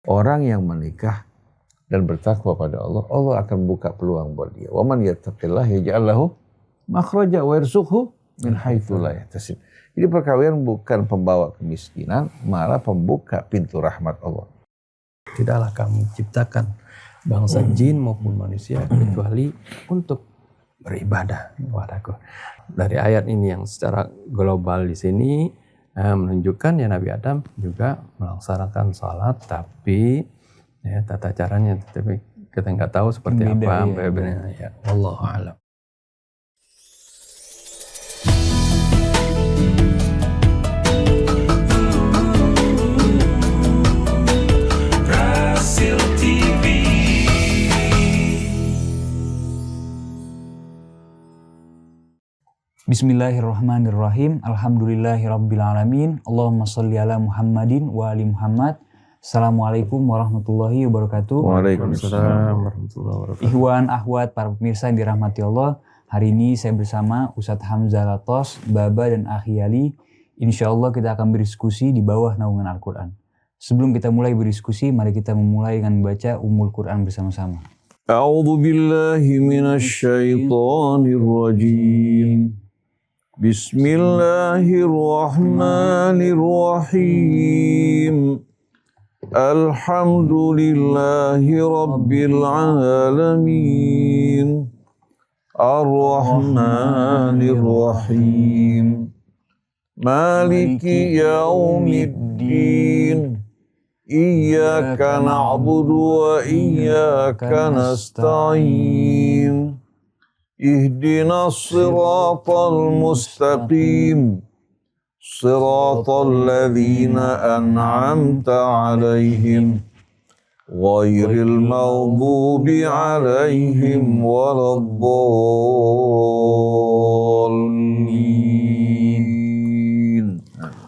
Orang yang menikah dan bertakwa pada Allah, Allah akan buka peluang buat dia. Wa man yattaqillah yaj'al lahu makhraja wa yarzuqhu min haitsu la yahtasib. Jadi perkawinan bukan pembawa kemiskinan, malah pembuka pintu rahmat Allah. Tidaklah kami ciptakan bangsa jin maupun manusia kecuali untuk beribadah. Dari ayat ini yang secara global di sini menunjukkan ya Nabi Adam juga melaksanakan salat, tapi ya tata caranya tapi kita nggak tahu seperti apa. Ya. Wallahu a'lam. Bismillahirrahmanirrahim. Alhamdulillahirabbil alamin. Allahumma shalli ala Muhammadin wa ali Muhammad. Assalamualaikum warahmatullahi wabarakatuh. Waalaikumsalam warahmatullahi wabarakatuh. Ikhwan, akhwat, para pemirsa yang dirahmati Allah. Hari ini saya bersama Ustadz Hamzah Latos, Baba dan Akhi Ali. Insyaallah kita akan berdiskusi di bawah naungan Al-Quran. Sebelum kita mulai berdiskusi, mari kita memulai dengan membaca Ummul Quran bersama-sama. A'udzu billahi minasy syaithanir rajim. Bismillahirrahmanirrahim. Alhamdulillahi rabbil alamin. Ar-Rahmanir Rahim. Maliki yaumiddin. Iyyaka na'budu wa iyyaka nasta'in. Ihdinas siratal mustaqim. Siratal ladzina an'amta 'alaihim ghairil maghdubi 'alaihim waladdallin.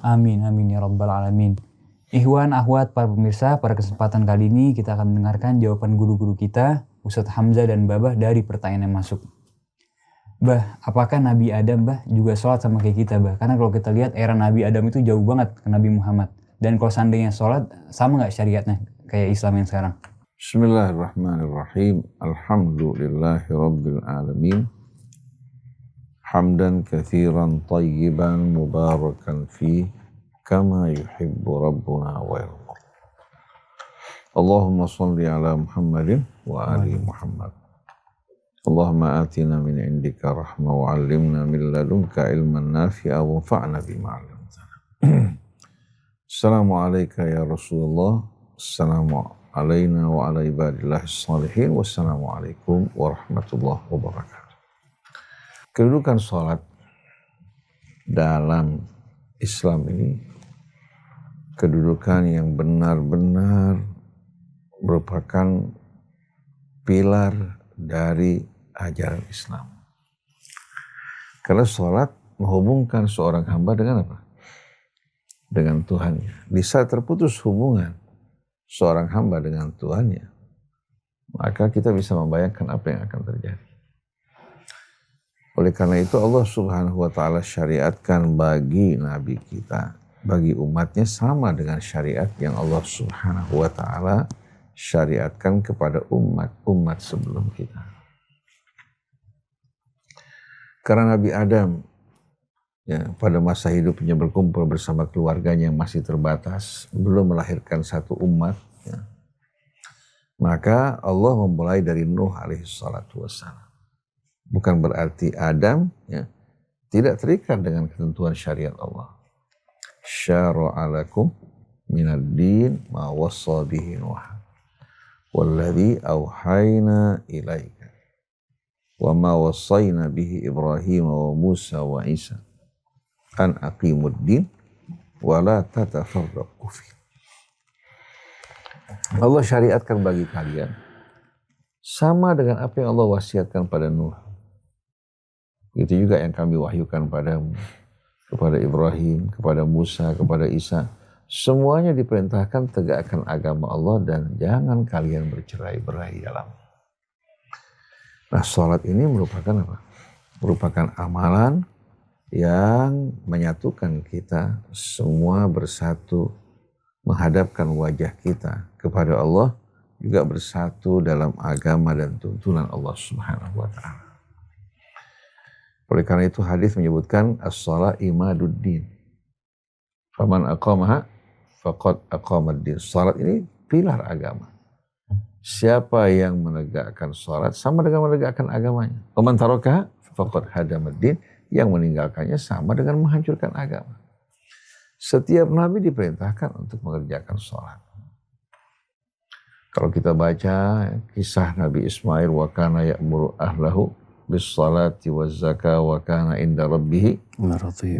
Amin, amin ya rabbal alamin. Ikhwan, akhwat, para pemirsa, pada kesempatan kali ini kita akan mendengarkan jawaban guru-guru kita, Ustadz Hamzah dan Babah dari pertanyaan yang masuk. Bah, apakah Nabi Adam, Bah, juga sholat sama kayak kita, Bah? Karena kalau kita lihat era Nabi Adam itu jauh banget ke Nabi Muhammad. Dan kalau seandainya sholat, sama nggak syariatnya kayak Islam yang sekarang? Bismillahirrahmanirrahim. Alhamdulillahi rabbil alamin. Hamdan katsiran tayyiban mubarakan fi kama yuhibbu rabbuna wa yarda. Allahumma shalli ala Muhammadin wa ali Muhammad. Allahumma atina min indika rahmah wa 'allimna min ladunka ilman nafi'a wa anfa'na bima 'allamtana. Assalamu alayka ya Rasulullah. Assalamu alayna wa ala ibadillahi shalihin. Wassalamu alaikum warahmatullahi wabarakatuh. Kedudukan salat dalam Islam ini kedudukan yang benar-benar merupakan pilar dari ajaran Islam. Karena sholat menghubungkan seorang hamba dengan apa? Dengan Tuhannya. Di saat terputus hubungan seorang hamba dengan Tuhannya, maka kita bisa membayangkan apa yang akan terjadi. Oleh karena itu Allah Subhanahu wa ta'ala syariatkan bagi Nabi kita, bagi umatnya sama dengan syariat yang Allah Subhanahu wa ta'ala syariatkan kepada umat sebelum kita. Karena Nabi Adam ya, pada masa hidupnya berkumpul bersama keluarganya yang masih terbatas, belum melahirkan satu umat, ya, maka Allah memulai dari Nuh alaihi salatu wassalam. Bukan berarti Adam ya, tidak terikat dengan ketentuan syariat Allah. Syara'a lakum minad din ma wassa bihi Nuh walladzi auhayna ilaika wa ma wassayna bihi Ibrahim wa Musa wa Isa an aqimuddin wa la tatafarraqu fi. Allah syariatkan bagi kalian sama dengan apa yang Allah wasiatkan pada Nuh. Itu juga yang kami wahyukan padamu, kepada Ibrahim, kepada Musa, kepada Isa. Semuanya diperintahkan tegakkan agama Allah dan jangan kalian bercerai-berai dalam. Nah, sholat ini merupakan apa? Merupakan amalan yang menyatukan kita semua bersatu, menghadapkan wajah kita kepada Allah, juga bersatu dalam agama dan tuntunan Allah Subhanahu wa taala. Oleh karena itu hadis menyebutkan as-shalah imaduddin. Faman aqamaha faqad aqamaddin. Salat ini pilar agama. Siapa yang menegakkan salat sama dengan menegakkan agamanya. Waman tarakaha faqad hadamaddin. Yang meninggalkannya sama dengan menghancurkan agama. Setiap nabi diperintahkan untuk mengerjakan salat. Kalau kita baca kisah Nabi Ismail, wa kana ya'muru ahlahu bis salati waz zakah wa kana inda rabbih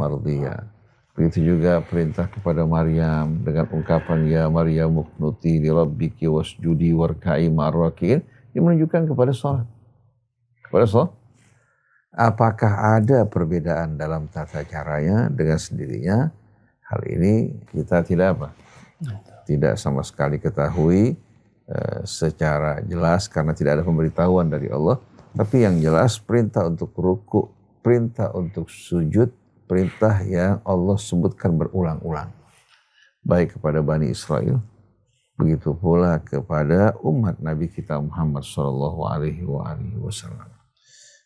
mardiyya. Begitu juga perintah kepada Maryam dengan ungkapan ya Maryam uqnuti li rabbiki wasjudi warka'i ma'ar-raki'in. Ini menunjukkan kepada salat. Kepada salat. Apakah ada perbedaan dalam tata caranya dengan sendirinya? Hal ini kita tidak apa? Tidak sama sekali ketahui secara jelas karena tidak ada pemberitahuan dari Allah. Tapi yang jelas perintah untuk ruku, perintah untuk sujud, perintah yang Allah sebutkan berulang-ulang. Baik kepada Bani Israel, begitu pula kepada umat Nabi kita Muhammad SAW.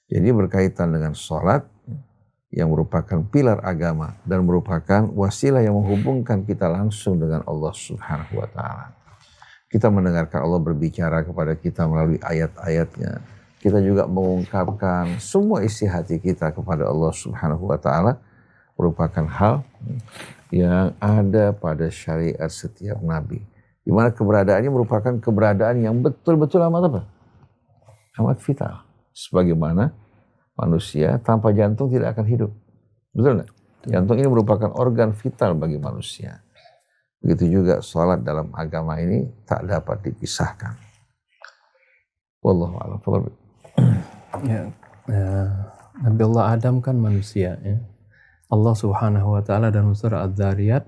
Jadi berkaitan dengan sholat yang merupakan pilar agama dan merupakan wasilah yang menghubungkan kita langsung dengan Allah Subhanahu wa taala. Kita mendengarkan Allah berbicara kepada kita melalui ayat-ayatnya. Kita juga mengungkapkan semua isi hati kita kepada Allah Subhanahu wa taala, merupakan hal yang ada pada syariat setiap nabi. Di mana keberadaannya merupakan keberadaan yang betul-betul amat apa? Amat vital. Sebagaimana manusia tanpa jantung tidak akan hidup. Betul nggak? Jantung ini merupakan organ vital bagi manusia. Begitu juga salat dalam agama ini tak dapat dipisahkan. Wallahu a'lam. Nabi Allah Adam kan manusia. Ya. Allah Subhanahu wa taala dalam surah Az-Zariyat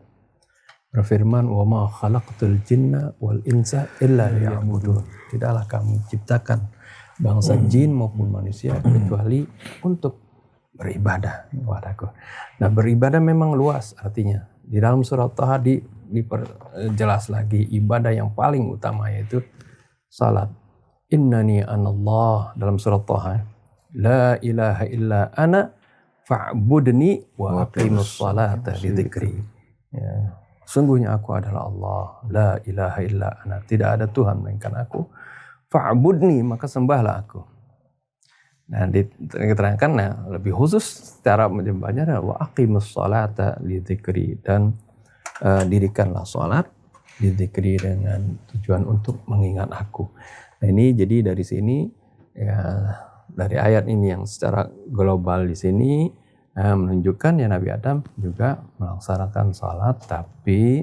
berfirman, "Wa ma khalaqtul jinna wal insa illa liya'budun." Tidaklah kami ciptakan bangsa jin maupun manusia kecuali untuk beribadah. Nah, beribadah memang luas artinya. Di dalam surat Taha diperjelas lagi ibadah yang paling utama yaitu salat. Innani anallah dalam surat Taha. La ilaha illa ana fa'budni wa aqimus salata li dzikri. Ya. Sungguhnya aku adalah Allah. La ilaha illa ana. Tidak ada Tuhan melainkan aku. Fa'budni, maka sembahlah aku. Nah, diterangkan lebih khusus secara menyembahnya adalah wa aqimus salata li dzikri, dan dirikanlah salat li dzikri dengan tujuan untuk mengingat aku. Nah, ini jadi dari sini ya, dari ayat ini yang secara global di sini menunjukkan ya Nabi Adam juga melaksanakan salat, tapi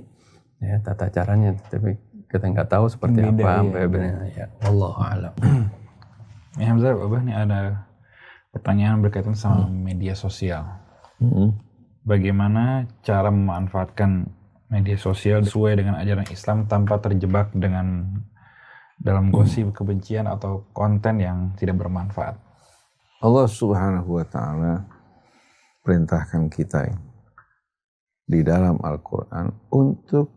ya tata caranya tapi kita nggak tahu seperti beda, apa ya. Wallahu a'lam. Ya Hamzah, Abah nih ada pertanyaan berkaitan sama media sosial. Bagaimana cara memanfaatkan media sosial sesuai dengan ajaran Islam tanpa terjebak dalam gosip kebencian atau konten yang tidak bermanfaat? Allah Subhanahu wa taala perintahkan kita di dalam Al-Qur'an untuk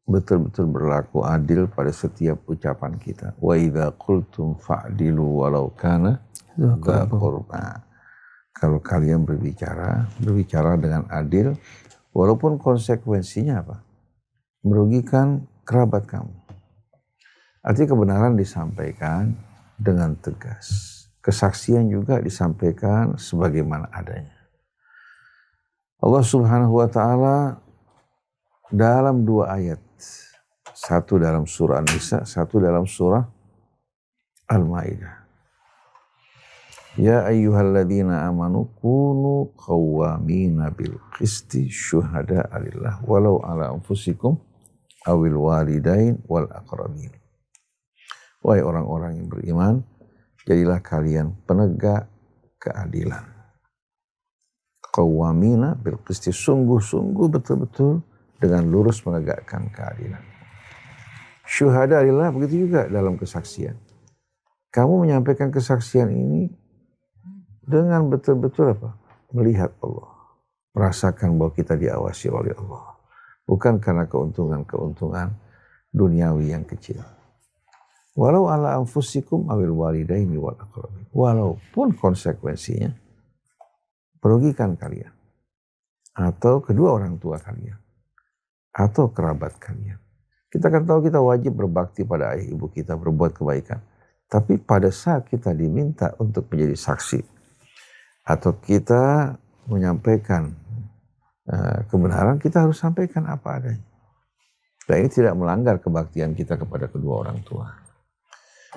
betul-betul berlaku adil pada setiap ucapan kita. Wa idza qultum fa'dilu walau kana dza qurba. Kalau kalian berbicara dengan adil walaupun konsekuensinya apa? Merugikan kerabat kamu. Artinya kebenaran disampaikan dengan tegas. Kesaksian juga disampaikan sebagaimana adanya. Allah Subhanahu wa taala dalam dua ayat, satu dalam surah An-Nisa, satu dalam surah Al-Maidah. Ya ayyuhalladzina amanu kunu qawwamina bil qisti syuhada'a lillah walau ala anfusikum awil walidain wal aqrabin. Wahai orang-orang yang beriman, jadilah kalian penegak keadilan. Qawwamina bil qisti, sungguh-sungguh betul-betul dengan lurus menegakkan keadilan. Syuhada lillah, begitu juga dalam kesaksian. Kamu menyampaikan kesaksian ini dengan betul-betul apa? Melihat Allah. Merasakan bahwa kita diawasi oleh Allah. Bukan karena keuntungan-keuntungan duniawi yang kecil. Walau ala anfusikum awil walidaini wal aqrabin. Walaupun konsekuensinya merugikan kalian atau kedua orang tua kalian atau kerabat kalian. Kita kan tahu kita wajib berbakti pada ayah ibu kita, berbuat kebaikan. Tapi pada saat kita diminta untuk menjadi saksi atau kita menyampaikan kebenaran, kita harus sampaikan apa adanya. Dan ini tidak melanggar kebaktian kita kepada kedua orang tua.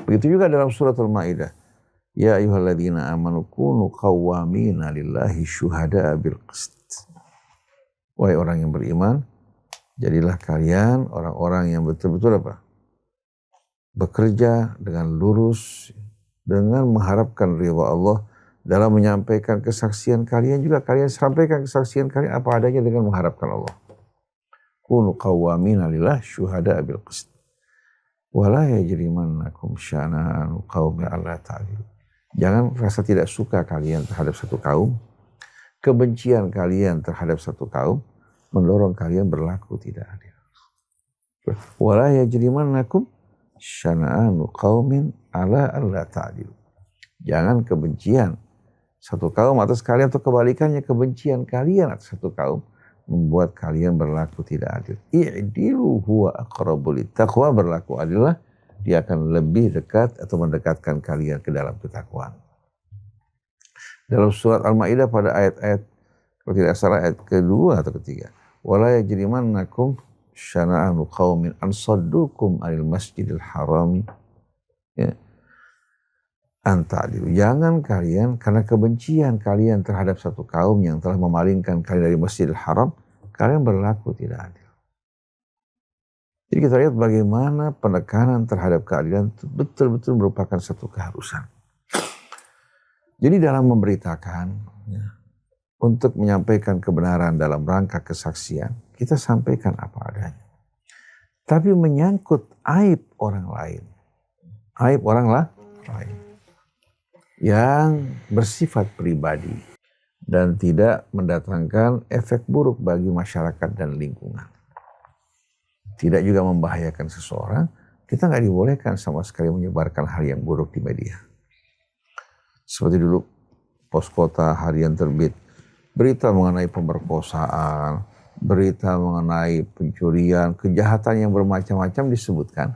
Begitu juga dalam surat Al-Maidah. Ya ayyuhalladzina amanu kunu qawwamina lillahi syuhada'a bil qist. Wahai orang yang beriman, jadilah kalian orang-orang yang betul-betul apa? Bekerja dengan lurus, dengan mengharapkan ridha Allah dalam menyampaikan kesaksian kalian juga. Kalian sampaikan kesaksian kalian apa adanya dengan mengharapkan Allah. Kunu qawwamina lillahi syuhada'a bil qist. Wala yajrimannakum syana'anu qaumi alla ta'dilu. Jangan rasa tidak suka kalian terhadap satu kaum, kebencian kalian terhadap satu kaum mendorong kalian berlaku tidak adil. Wala yajrimannakum syana'anu qaumin ala alla ta'dilu. Jangan kebencian satu kaum atas kalian atau kebalikannya kebencian kalian atas satu kaum membuat kalian berlaku tidak adil. I'dilu huwa aqrabu littaqwa. Berlaku adillah, dia akan lebih dekat atau mendekatkan kalian ke dalam ketakwaan. Dalam surat Al-Maidah pada ayat-ayat, kalau tidak salah ayat kedua atau ketiga, wala yajrimannakum syana'anu qaumin an saddukum anil masjidil harami, ya, anta'dilu. Jangan kalian karena kebencian kalian terhadap satu kaum yang telah memalingkan kalian dari Masjidil Haram, kalian berlaku tidak adil. Jadi kita lihat bagaimana penekanan terhadap keadilan itu betul-betul merupakan satu keharusan. Jadi dalam memberitakan, ya, untuk menyampaikan kebenaran dalam rangka kesaksian, kita sampaikan apa adanya. Tapi menyangkut aib orang lain, aib orang lain yang bersifat pribadi dan tidak mendatangkan efek buruk bagi masyarakat dan lingkungan, tidak juga membahayakan seseorang, kita nggak dibolehkan sama sekali menyebarkan hal yang buruk di media. Seperti dulu Pos Kota harian terbit berita mengenai pemerkosaan, berita mengenai pencurian, kejahatan yang bermacam-macam disebutkan,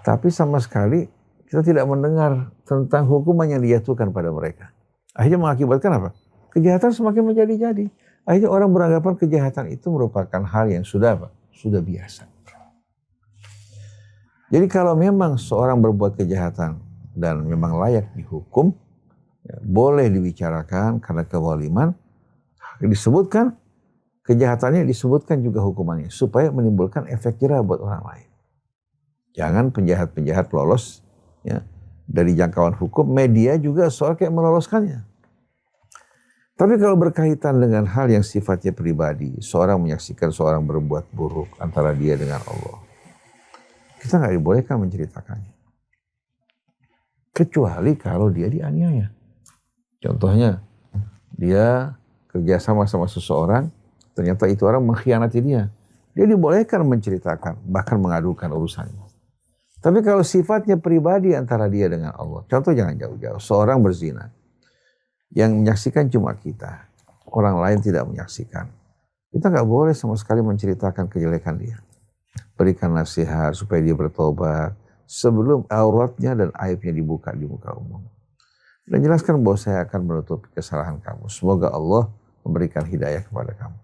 tapi sama sekali kita tidak mendengar tentang hukuman yang dijatuhkan pada mereka. Akhirnya mengakibatkan apa? Kejahatan semakin menjadi-jadi. Akhirnya orang beranggapan kejahatan itu merupakan hal yang sudah apa? Sudah biasa. Jadi kalau memang seorang berbuat kejahatan dan memang layak dihukum, ya, boleh dibicarakan karena kezaliman, disebutkan kejahatannya, disebutkan juga hukumannya supaya menimbulkan efek jerah buat orang lain. Jangan penjahat-penjahat lolos, ya, dari jangkauan hukum, media juga soal kayak meloloskannya. Tapi kalau berkaitan dengan hal yang sifatnya pribadi, seorang menyaksikan seorang berbuat buruk antara dia dengan Allah, kita nggak dibolehkan menceritakannya. Kecuali kalau dia dianiaya. Contohnya, dia kerjasama sama seseorang, ternyata itu orang mengkhianati dia. Dia dibolehkan menceritakan, bahkan mengadukan urusannya. Tapi kalau sifatnya pribadi antara dia dengan Allah, contoh jangan jauh-jauh, seorang berzina, yang menyaksikan cuma kita, orang lain tidak menyaksikan. Kita nggak boleh sama sekali menceritakan kejelekan dia. Berikan nasihat supaya dia bertobat sebelum auratnya dan aibnya dibuka di muka umum. Dan jelaskan bahwa saya akan menutupi kesalahan kamu. Semoga Allah memberikan hidayah kepada kamu.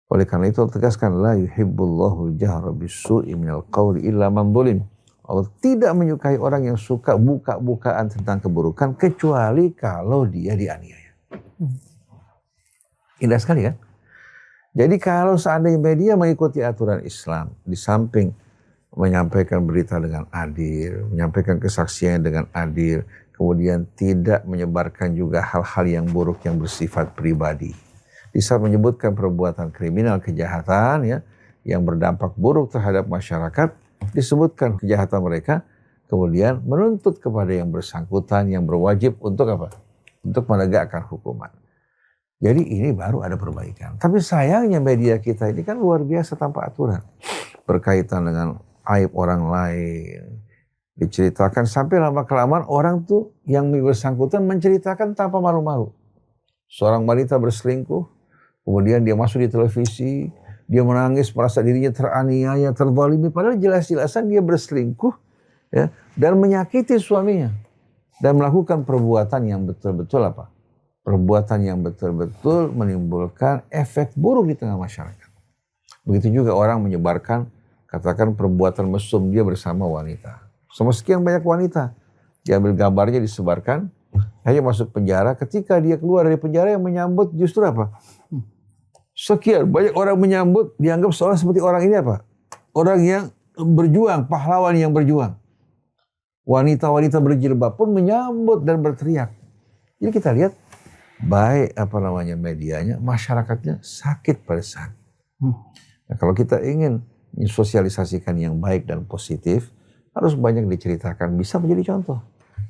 Oleh karena itu tegaskan, la yuhibbullahu jahra bisu'i minal qawli illa man zulim. Allah tidak menyukai orang yang suka buka-bukaan tentang keburukan kecuali kalau dia dianiaya. Indah sekali kan? Jadi kalau seandainya media mengikuti aturan Islam, di samping menyampaikan berita dengan adil, menyampaikan kesaksian dengan adil, kemudian tidak menyebarkan juga hal-hal yang buruk yang bersifat pribadi. Di saat menyebutkan perbuatan kriminal, kejahatan, ya, yang berdampak buruk terhadap masyarakat, disebutkan kejahatan mereka, kemudian menuntut kepada yang bersangkutan yang berwajib untuk apa? Untuk menegakkan hukuman. Jadi ini baru ada perbaikan. Tapi sayangnya media kita ini kan luar biasa tanpa aturan. berkaitan dengan aib orang lain, diceritakan sampai lama-kelamaan orang tuh yang bersangkutan menceritakan tanpa malu-malu. Seorang wanita berselingkuh, kemudian dia masuk di televisi, dia menangis merasa dirinya teraniaya, terzalimi, padahal jelas-jelasan dia berselingkuh ya, dan menyakiti suaminya dan melakukan perbuatan yang betul-betul apa? Perbuatan yang betul-betul menimbulkan efek buruk di tengah masyarakat. Begitu juga orang menyebarkan, katakan perbuatan mesum dia bersama wanita. Sama sekian banyak wanita. Diambil gambarnya disebarkan, hanya masuk penjara. Ketika dia keluar dari penjara yang menyambut justru apa? Sekian banyak orang menyambut, dianggap seolah seperti orang ini apa? Orang yang berjuang, pahlawan yang berjuang. Wanita-wanita berjilbab pun menyambut dan berteriak. Jadi kita lihat baik medianya, masyarakatnya sakit pada saat. Nah, kalau kita ingin mensosialisasikan yang baik dan positif, harus banyak diceritakan, bisa menjadi contoh.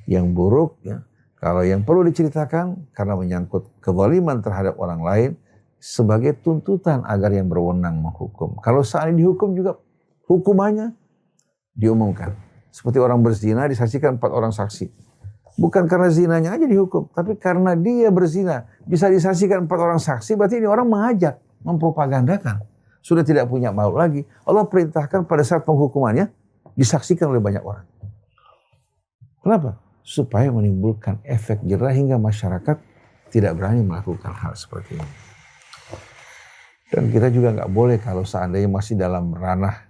Yang buruk, ya, kalau yang perlu diceritakan karena menyangkut kezaliman terhadap orang lain sebagai tuntutan agar yang berwenang menghukum. Kalau seandainya dihukum juga hukumannya diumumkan. Seperti orang berzina disaksikan 4 orang saksi. Bukan karena zinanya aja dihukum, tapi karena dia berzina bisa disaksikan 4 orang saksi, berarti ini orang mengajak, mempropagandakan. Sudah tidak punya malu lagi. Allah perintahkan pada saat penghukumannya disaksikan oleh banyak orang. Kenapa? Supaya menimbulkan efek jerah hingga masyarakat tidak berani melakukan hal seperti ini. Dan kita juga nggak boleh kalau seandainya masih dalam ranah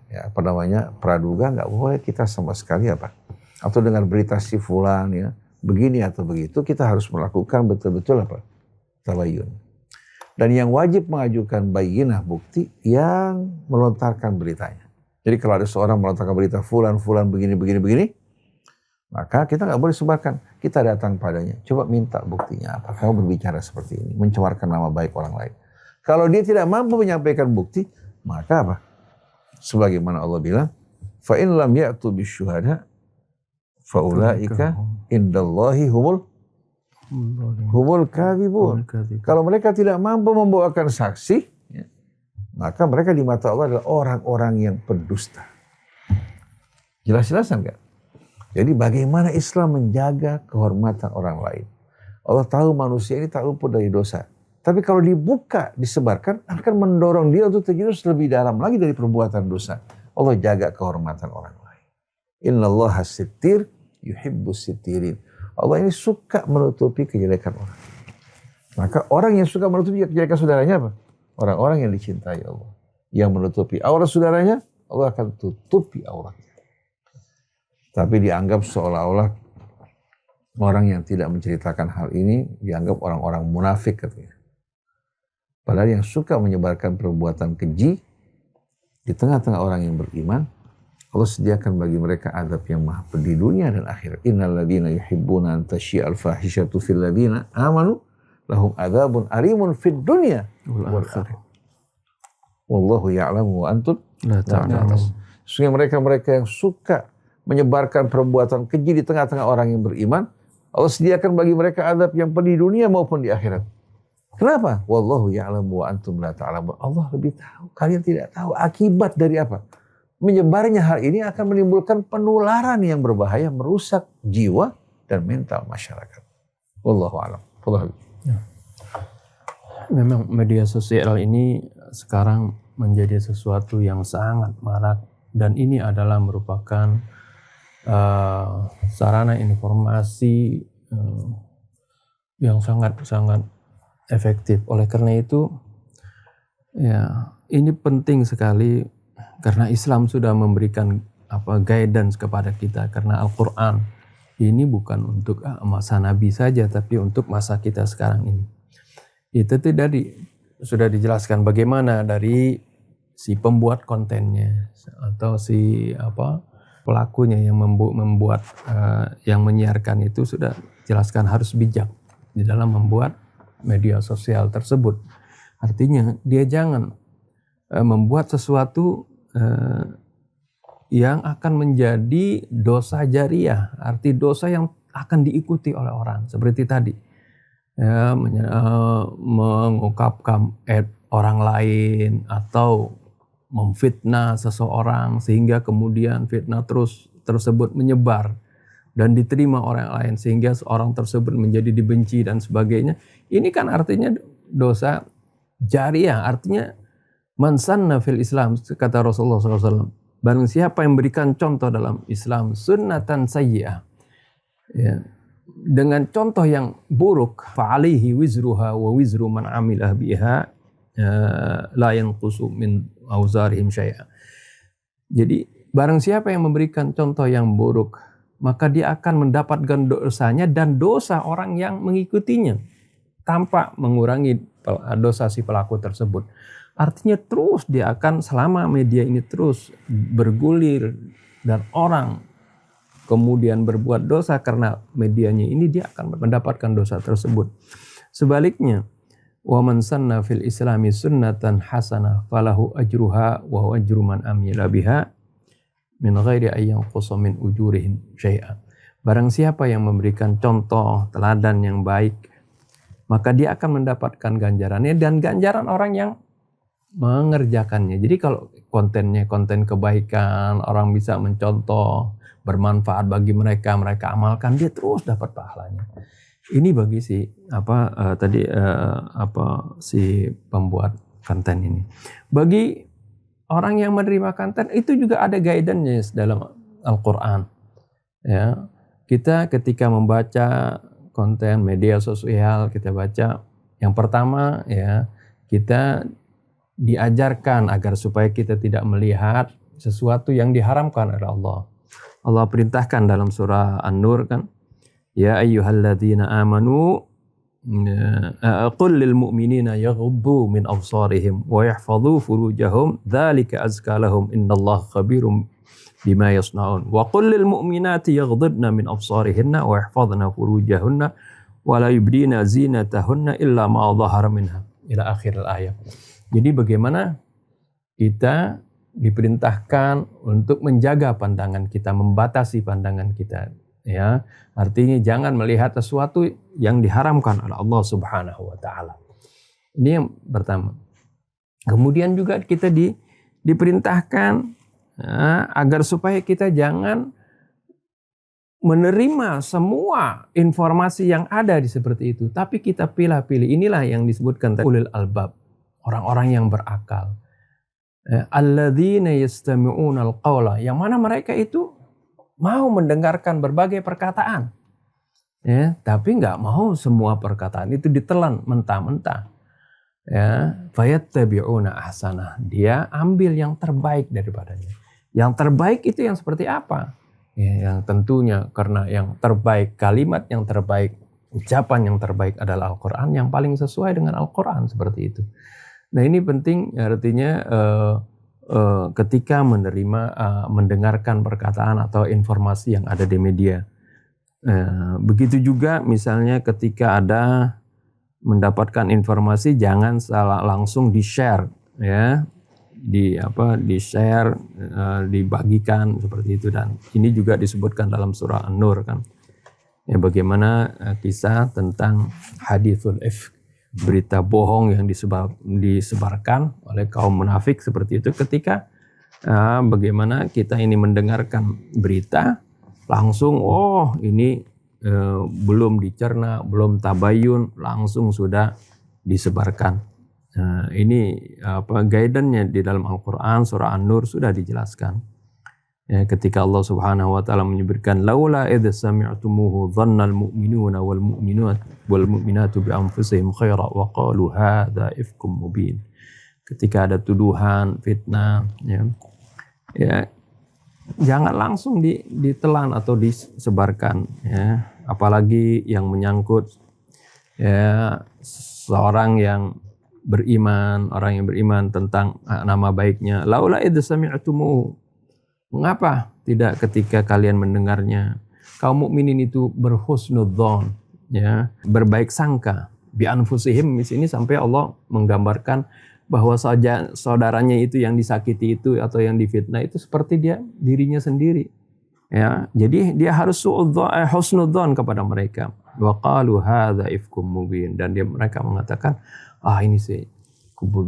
praduga, nggak boleh kita sama sekali atau dengan berita si fulan ya begini atau begitu, kita harus melakukan betul-betul tabayun. Dan yang wajib mengajukan bayinah bukti yang melontarkan beritanya. Jadi kalau ada seorang melontarkan berita fulan begini, maka kita nggak boleh sebarkan. Kita datang padanya, coba minta buktinya apa. Kamu berbicara seperti ini, mencemarkan nama baik orang lain. Kalau dia tidak mampu menyampaikan bukti, maka apa? Sebagaimana Allah bilang, fa in lam ya'tu bisyuhada fa ulaika indallahi humul kadhibun. Kalau mereka tidak mampu membawakan saksi, ya, maka mereka di mata Allah adalah orang-orang yang pendusta. Jelas-jelasan kan? Jadi bagaimana Islam menjaga kehormatan orang lain? Allah tahu manusia ini tak luput dari dosa. Tapi kalau dibuka, disebarkan, akan mendorong dia untuk terjerumus lebih dalam lagi dari perbuatan dosa. Allah jaga kehormatan orang lain. Innallaha sittir yuhibbus sittirin. Allah ini suka menutupi kejelekan orang. Maka orang yang suka menutupi kejelekan saudaranya apa? Orang-orang yang dicintai Allah. Yang menutupi aurat saudaranya, Allah akan tutupi auratnya. Tapi dianggap seolah-olah orang yang tidak menceritakan hal ini dianggap orang-orang munafik katanya. Padahal yang suka menyebarkan perbuatan keji di tengah-tengah orang yang beriman, Allah sediakan bagi mereka azab yang maha pedih dunia dan akhirat. Innal ladzina yuhibbuna an tasyi'al fahishatu fil ladzina amanu lahum adzabun alimun fid dunya wal akhirah. Wallahu ya'lamu wa antum la ta'lamun. Sesungguhnya mereka-mereka yang suka menyebarkan perbuatan keji di tengah-tengah orang yang beriman, Allah sediakan bagi mereka azab yang pedih dunia maupun di akhirat. Kenapa? Wallahu ya'lamu wa antum la ta'lamun. Allah lebih tahu, kalian tidak tahu akibat dari apa. Menyebarnya hal ini akan menimbulkan penularan yang berbahaya, merusak jiwa dan mental masyarakat. Wallahu a'lam. Memang media sosial ini sekarang menjadi sesuatu yang sangat marak, dan ini adalah merupakan sarana informasi yang sangat-sangat efektif. Oleh karena itu, ya ini penting sekali karena Islam sudah memberikan guidance kepada kita, karena Al-Quran ini bukan untuk masa Nabi saja, tapi untuk masa kita sekarang ini. Itu sudah dijelaskan bagaimana dari si pembuat kontennya atau si pelakunya yang membuat yang menyiarkan itu sudah jelaskan harus bijak di dalam membuat media sosial tersebut. Artinya dia jangan membuat sesuatu yang akan menjadi dosa jariah, arti dosa yang akan diikuti oleh orang seperti tadi, mengungkapkan orang lain atau memfitnah seseorang sehingga kemudian fitnah tersebut menyebar dan diterima orang lain sehingga seorang tersebut menjadi dibenci dan sebagainya. Ini kan artinya dosa jariah, artinya man sanna fil Islam, kata Rasulullah SAW, barang siapa yang memberikan contoh dalam Islam sunnatan sayyi'ah, ya, dengan contoh yang buruk, fa'alihi wizruha wa wizru man amilah biha la yanqusu min auzarihim syai'a. Jadi barang siapa yang memberikan contoh yang buruk, maka dia akan mendapatkan dosanya dan dosa orang yang mengikutinya tanpa mengurangi dosa si pelaku tersebut. Artinya terus dia akan, selama media ini terus bergulir dan orang kemudian berbuat dosa karena medianya ini, dia akan mendapatkan dosa tersebut. Sebaliknya, wa man sanna fil islami sunnatan hasanah falahu ajruha wa ajru man amila biha min ghairi ayyan qusa min ujurihim syai'a. Barang siapa yang memberikan contoh teladan yang baik, maka dia akan mendapatkan ganjarannya dan ganjaran orang yang mengerjakannya. Jadi kalau kontennya konten kebaikan, orang bisa mencontoh, bermanfaat bagi mereka, mereka amalkan, dia terus dapat pahalanya. Ini bagi si si pembuat konten ini. Bagi orang yang menerima konten itu juga ada guidance dalam Al-Quran. Ya, kita ketika membaca konten media sosial, kita baca yang pertama, ya, kita diajarkan agar supaya kita tidak melihat sesuatu yang diharamkan oleh Allah. Allah perintahkan dalam surah An-Nur kan, ya ayyuhalladzina amanu qul lil mu'minina yaghuddu min absarihim wa yahfadhu furujahum dzalika azka lahum innallaha khabirum bima yasnaun wa qul lil mu'minati yaghdudna min absarihinna wa yahfadhna furujahunna wa la yubdina zinatahunna illa ma dhahara minha ila akhir ayat. Jadi bagaimana kita diperintahkan untuk menjaga pandangan kita, membatasi pandangan kita, ya. Artinya jangan melihat sesuatu yang diharamkan oleh Allah Subhanahu wa taala. Ini yang pertama. Kemudian juga kita diperintahkan agar supaya kita jangan menerima semua informasi yang ada di seperti itu, tapi kita pilih-pilih. Inilah yang disebutkan ulil albab, orang-orang yang berakal. Alladzina yastami'una al-qawla, yang mana mereka itu mau mendengarkan berbagai perkataan, ya, tapi nggak mau semua perkataan itu ditelan mentah-mentah. Ya, fayattabi'una ahsanah, dia ambil yang terbaik daripadanya. Yang terbaik itu yang seperti apa? Ya, yang tentunya karena yang terbaik, kalimat yang terbaik, ucapan yang terbaik adalah Al-Quran, yang paling sesuai dengan Al-Quran, seperti itu. Nah ini penting, artinya ketika mendengarkan perkataan atau informasi yang ada di media. Begitu juga misalnya ketika ada mendapatkan informasi, jangan salah langsung di-share, ya, di-share, dibagikan seperti itu. Dan ini juga disebutkan dalam surah An-Nur kan. Ya, bagaimana kisah tentang hadithul ifk, berita bohong yang disebarkan oleh kaum munafik seperti itu. Ketika bagaimana kita ini mendengarkan berita, langsung ini belum dicerna, belum tabayun, langsung sudah disebarkan. Ini guidance-nya di dalam Al-Quran surah An-Nur sudah dijelaskan. Ya, ketika Allah Subhanahu wa taala menyebutkan laula idz sami'tumuhu dhannal mu'minuna wal mu'minatu bi anfusihim khaira wa qalu hadza ifkum mubin. Ketika ada tuduhan, fitnah, ya jangan langsung ditelan atau disebarkan, ya, apalagi yang menyangkut, ya, seorang yang beriman, orang yang beriman, tentang nama baiknya. Laula idz sami'tumuhu, mengapa tidak ketika kalian mendengarnya? Kaum mukminin itu berhusnudzon, ya, berbaik sangka. Bi anfusihim, di sini sampai Allah menggambarkan bahwa saudaranya itu yang disakiti itu atau yang difitnah itu seperti dirinya sendiri. Ya, jadi dia harus husnudzon kepada mereka. Wa qalu hadza ifkum mubin, dan mereka mengatakan, ini sih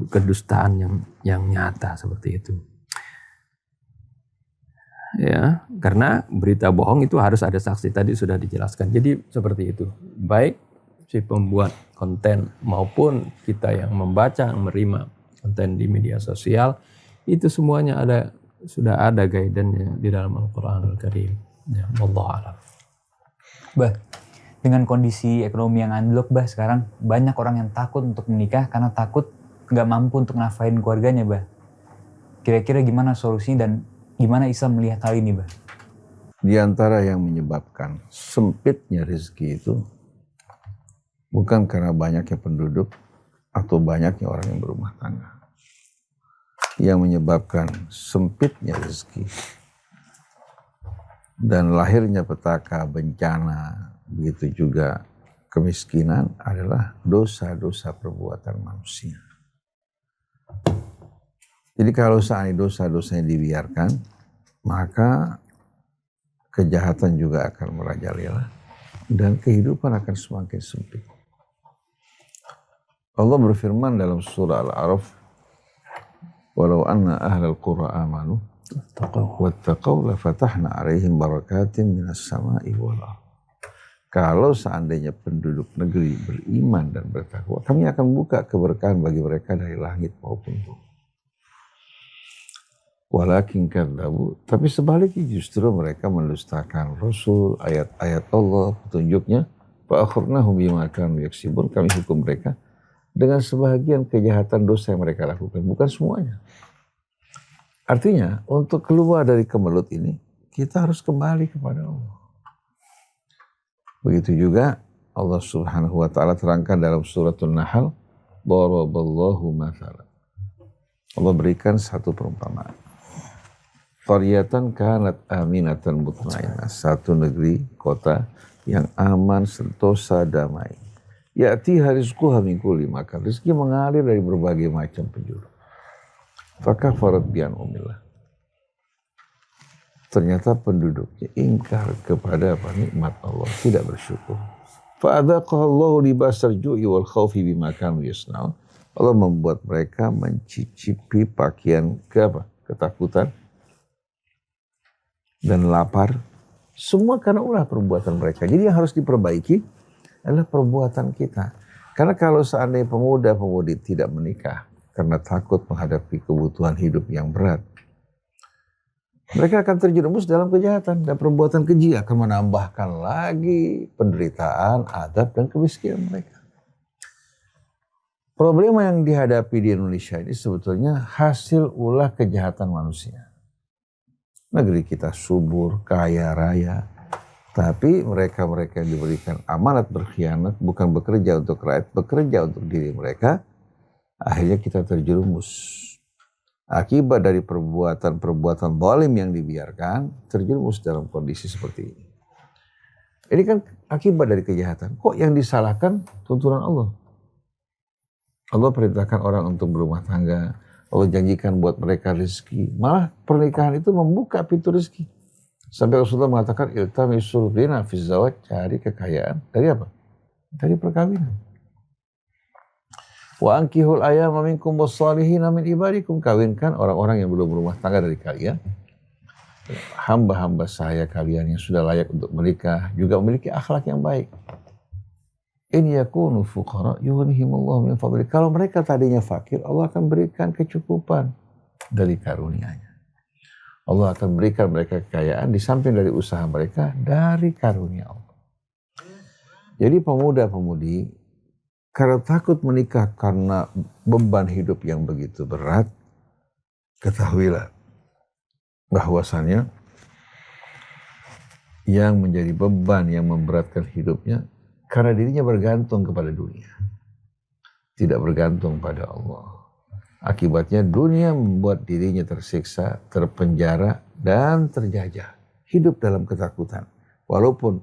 kedustaan yang nyata seperti itu. Ya, karena berita bohong itu harus ada saksi, tadi sudah dijelaskan. Jadi seperti itu. Baik si pembuat konten maupun kita yang membaca, menerima konten di media sosial, itu semuanya sudah ada guidance-nya di dalam Al-Qur'anul Karim. Ya, wallahu a'lam. Bah, dengan kondisi ekonomi yang anjlok, bah, sekarang banyak orang yang takut untuk menikah karena takut nggak mampu untuk nafkahin keluarganya, bah. Kira-kira gimana solusinya dan gimana Islam melihat hal ini, bah? Di antara yang menyebabkan sempitnya rezeki itu bukan karena banyaknya penduduk atau banyaknya orang yang berumah tangga. Yang menyebabkan sempitnya rezeki dan lahirnya petaka, bencana, begitu juga kemiskinan adalah dosa-dosa perbuatan manusia. Jadi kalau seandainya dosa-dosanya dibiarkan, maka kejahatan juga akan merajalela dan kehidupan akan semakin sempit. Allah berfirman dalam surah Al-A'raf, "Walau anna ahlal qura amanu wattaqau lafatahna 'alaihim barakatin minas sama'i wal ardh." Kalau seandainya penduduk negeri beriman dan bertakwa, kami akan buka keberkahan bagi mereka dari langit maupun bumi. Walakin kadzabu, tapi sebaliknya justru mereka mendustakan Rasul, ayat-ayat Allah, petunjuknya. Fa akhirnahum bima kanu yaksibun, kami hukum mereka dengan sebahagian kejahatan dosa yang mereka lakukan, bukan semuanya. Artinya, untuk keluar dari kemelut ini, kita harus kembali kepada Allah. Begitu juga Allah Subhanahu wa taala terangkan dalam suratul Nahl, daraballahu mathalan. Allah berikan satu perumpamaan. Qaryatan kanat aminatan mutmainnah, satu negeri, kota yang aman, sentosa, damai. Ya'tiha rizquha min kulli makan, rezeki mengalir dari berbagai macam penjuru. Fakafarat bi an'umillah, ternyata penduduknya ingkar kepada nikmat Allah, tidak bersyukur. Fa'adzaqaha Allahu libasal ju'i wal khaufi bima kanu yasna'un. Allah membuat mereka mencicipi pakaian ketakutan dan lapar, semua karena ulah perbuatan mereka. Jadi yang harus diperbaiki adalah perbuatan kita. Karena kalau seandainya pemuda-pemudi tidak menikah karena takut menghadapi kebutuhan hidup yang berat, mereka akan terjerumus dalam kejahatan, dan perbuatan keji akan menambahkan lagi penderitaan, adab, dan kemiskinan mereka. Problema yang dihadapi di Indonesia ini sebetulnya hasil ulah kejahatan manusia. Negeri kita subur, kaya raya, tapi mereka-mereka yang diberikan amanat berkhianat, bukan bekerja untuk rakyat, bekerja untuk diri mereka, akhirnya kita terjerumus. Akibat dari perbuatan-perbuatan zalim yang dibiarkan, terjerumus dalam kondisi seperti ini. Ini kan akibat dari kejahatan. Kok yang disalahkan tuntunan Allah? Allah perintahkan orang untuk berumah tangga, Allah janjikan buat mereka rezeki. Malah pernikahan itu membuka pintu rezeki. Sampai Rasulullah mengatakan, iltamisul ghina fi zawaj, cari kekayaan. Dari apa? Dari perkawinan. Wa ankihul ayama minkum wassalihina min ibadikum, kawinkan orang-orang yang belum berumah tangga dari kalian. Hamba-hamba saya kalian yang sudah layak untuk menikah, juga memiliki akhlak yang baik. In yakunu fuqara yughnihimullahu min fadli. Kalau mereka tadinya fakir, Allah akan berikan kecukupan dari karunia-Nya. Allah akan berikan mereka kekayaan di samping dari usaha mereka dari karunia Allah. Jadi pemuda-pemudi kalau takut menikah karena beban hidup yang begitu berat, ketahuilah bahwasannya yang menjadi beban yang memberatkan hidupnya karena dirinya bergantung kepada dunia, tidak bergantung pada Allah. Akibatnya dunia membuat dirinya tersiksa, terpenjara, dan terjajah. Hidup dalam ketakutan. Walaupun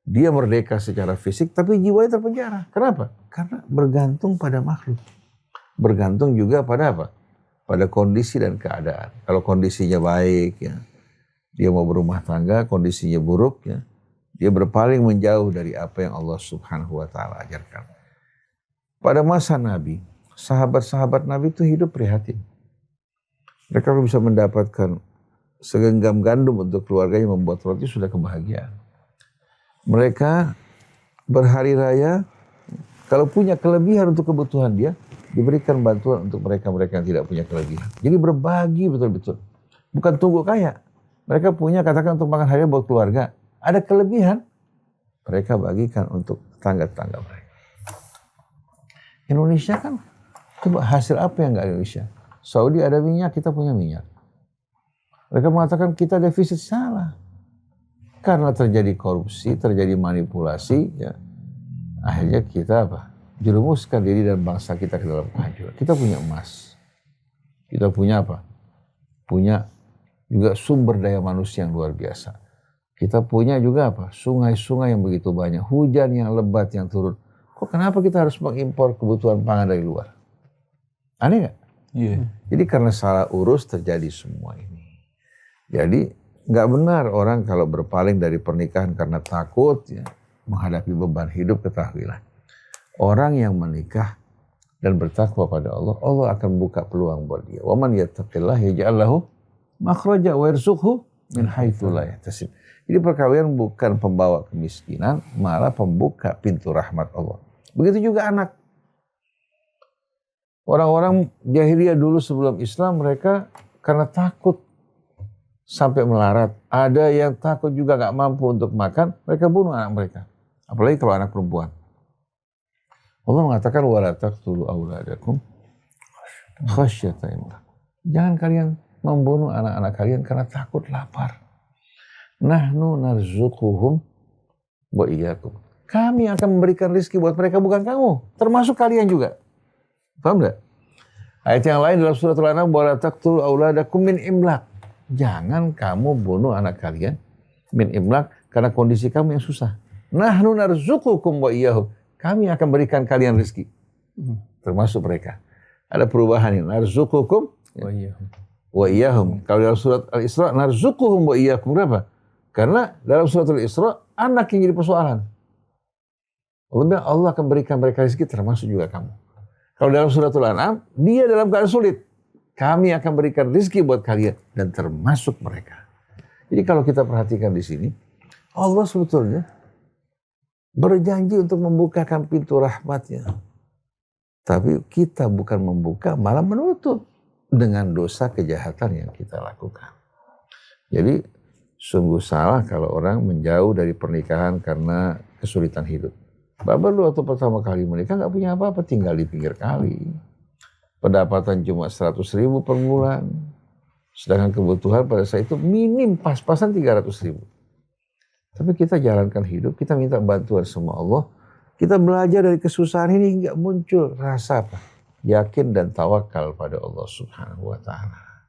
dia merdeka secara fisik, tapi jiwanya terpenjara. Kenapa? Karena bergantung pada makhluk. Bergantung juga pada apa? Pada kondisi dan keadaan. Kalau kondisinya baik, ya, dia mau berumah tangga, kondisinya buruk, ya, dia berpaling menjauh dari apa yang Allah Subhanahu wa taala ajarkan. Pada masa Nabi, sahabat-sahabat Nabi itu hidup prihatin. Mereka bisa mendapatkan segenggam gandum untuk keluarganya membuat roti sudah kebahagiaan. Mereka berhari raya kalau punya kelebihan untuk kebutuhan dia, diberikan bantuan untuk mereka-mereka yang tidak punya kelebihan. Jadi berbagi betul-betul. Bukan tunggu kaya. Mereka punya katakan untuk makan hari buat keluarga. Ada kelebihan, mereka bagikan untuk tetangga-tetangga mereka. Indonesia kan, coba hasil apa yang enggak Indonesia? Saudi ada minyak, kita punya minyak. Mereka mengatakan kita defisit, salah. Karena terjadi korupsi, terjadi manipulasi, ya. Akhirnya kita jerumuskan diri dan bangsa kita ke dalam kehancuran. Kita punya emas. Kita punya apa? Punya juga sumber daya manusia yang luar biasa. Kita punya juga apa? Sungai-sungai yang begitu banyak, hujan yang lebat yang turun. Kok kenapa kita harus mengimpor kebutuhan pangan dari luar? Aneh nggak? Iya. Jadi karena salah urus terjadi semua ini. Jadi nggak benar orang kalau berpaling dari pernikahan karena takut ya, menghadapi beban hidup. Ketahuilah, orang yang menikah dan bertakwa pada Allah, Allah akan buka peluang buat dia. Wa man yattaqillah yaj'al lahu makhraja wa yarzuqhu min haitsu la yahtasib. Jadi perkawinan bukan pembawa kemiskinan, malah pembuka pintu rahmat Allah. Begitu juga anak. Orang-orang jahiliyah dulu sebelum Islam, mereka karena takut sampai melarat. Ada yang takut juga gak mampu untuk makan, mereka bunuh anak mereka. Apalagi kalau anak perempuan. Allah mengatakan wala taqtulu auladakum khasyata imlaq. Jangan kalian membunuh anak-anak kalian karena takut lapar. Nahnu narzuquhum wa iyyakum. Kami akan memberikan rezeki buat mereka, bukan kamu, termasuk kalian juga. Paham enggak? Ayat yang lain dalam surat Al-An'am, wala taqtulu auladakum min imlaq. Jangan kamu bunuh anak kalian min imlaq karena kondisi kamu yang susah. Nahnu narzuqukum wa iyyahum. Kami akan berikan kalian rezeki. Termasuk mereka. Ada perubahan ini. Narzuqukum wa iyyahum. Kalau dalam surat Al-Isra, narzuquhum wa iyyakum. Berapa? Karena dalam surat Al-Isra, anak yang jadi persoalan. Allah akan berikan mereka rezeki, termasuk juga kamu. Kalau dalam surat Al-An'am, dia dalam keadaan sulit. Kami akan berikan rezeki buat kalian. Dan termasuk mereka. Jadi kalau kita perhatikan di sini, Allah sebetulnya berjanji untuk membukakan pintu rahmatnya. Tapi kita bukan membuka, malah menutup dengan dosa kejahatan yang kita lakukan. Jadi sungguh salah kalau orang menjauh dari pernikahan karena kesulitan hidup. Bapak lu waktu pertama kali menikah gak punya apa-apa, tinggal di pinggir kali. Pendapatan cuma 100.000 per bulan. Sedangkan kebutuhan pada saat itu minim pas-pasan 300.000. Tapi kita jalankan hidup, kita minta bantuan sama Allah. Kita belajar dari kesusahan ini hingga muncul rasa apa? Yakin dan tawakal pada Allah Subhanahu wa ta'ala.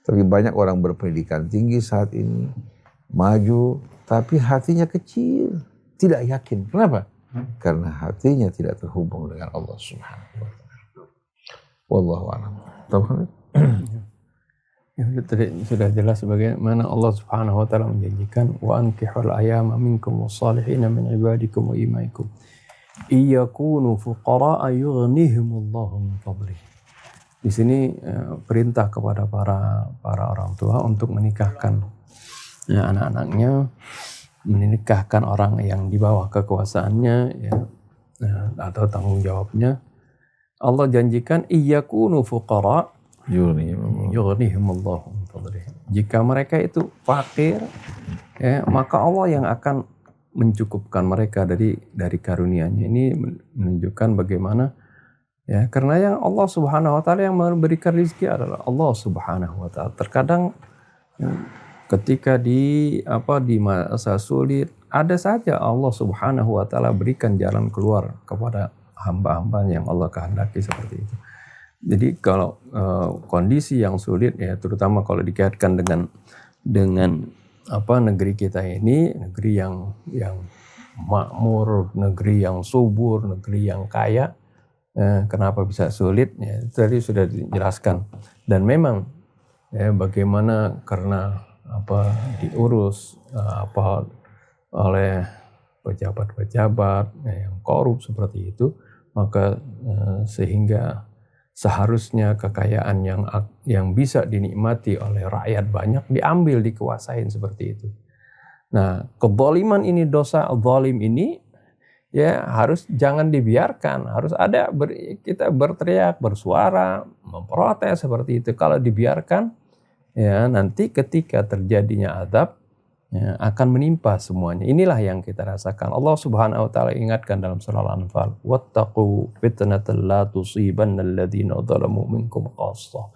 Tapi banyak orang berpendidikan tinggi saat ini, maju, tapi hatinya kecil, tidak yakin. Kenapa? Karena hatinya tidak terhubung dengan Allah Subhanahu wa ta'ala. Wallahu a'lam. Ya, sudah jelas bagaimana Allah Subhanahu wa taala menjanjikan wa ankihul ayama minkum wassalihin min ibadikum wa imaikum iyakunu fuqara yughnihimullahu min fadlih. Di sini perintah kepada para orang tua untuk menikahkan anak-anaknya, menikahkan orang yang di bawah kekuasaannya ya, atau tanggung jawabnya. Allah janjikan iyakunu fuqara yughnihimullahu min fadlih. Jika mereka itu fakir, ya, maka Allah yang akan mencukupkan mereka dari karunia-Nya. Ini menunjukkan bagaimana ya, karena yang Allah Subhanahu wa taala yang memberikan rezeki adalah Allah Subhanahu wa taala. Terkadang ketika di masa sulit, ada saja Allah Subhanahu wa taala berikan jalan keluar kepada hamba-hamba yang Allah kehendaki seperti itu. Jadi kalau kondisi yang sulit ya, terutama kalau dikaitkan dengan negeri kita ini, negeri yang makmur, negeri yang subur, negeri yang kaya, kenapa bisa sulit? Ya, tadi sudah dijelaskan. Dan memang ya, bagaimana karena diurus oleh pejabat-pejabat yang korup seperti itu, Maka sehingga seharusnya kekayaan yang bisa dinikmati oleh rakyat banyak diambil, dikuasain seperti itu. Nah, kezaliman ini, dosa zalim ini ya harus jangan dibiarkan, harus ada kita berteriak, bersuara, memprotes seperti itu. Kalau dibiarkan ya nanti ketika terjadinya azab ya, akan menimpa semuanya. Inilah yang kita rasakan. Allah Subhanahu wa taala ingatkan dalam surah Al-Anfal, "Wattaqu fitnatan la tusibanna alladziina dzalamu minkum khassah."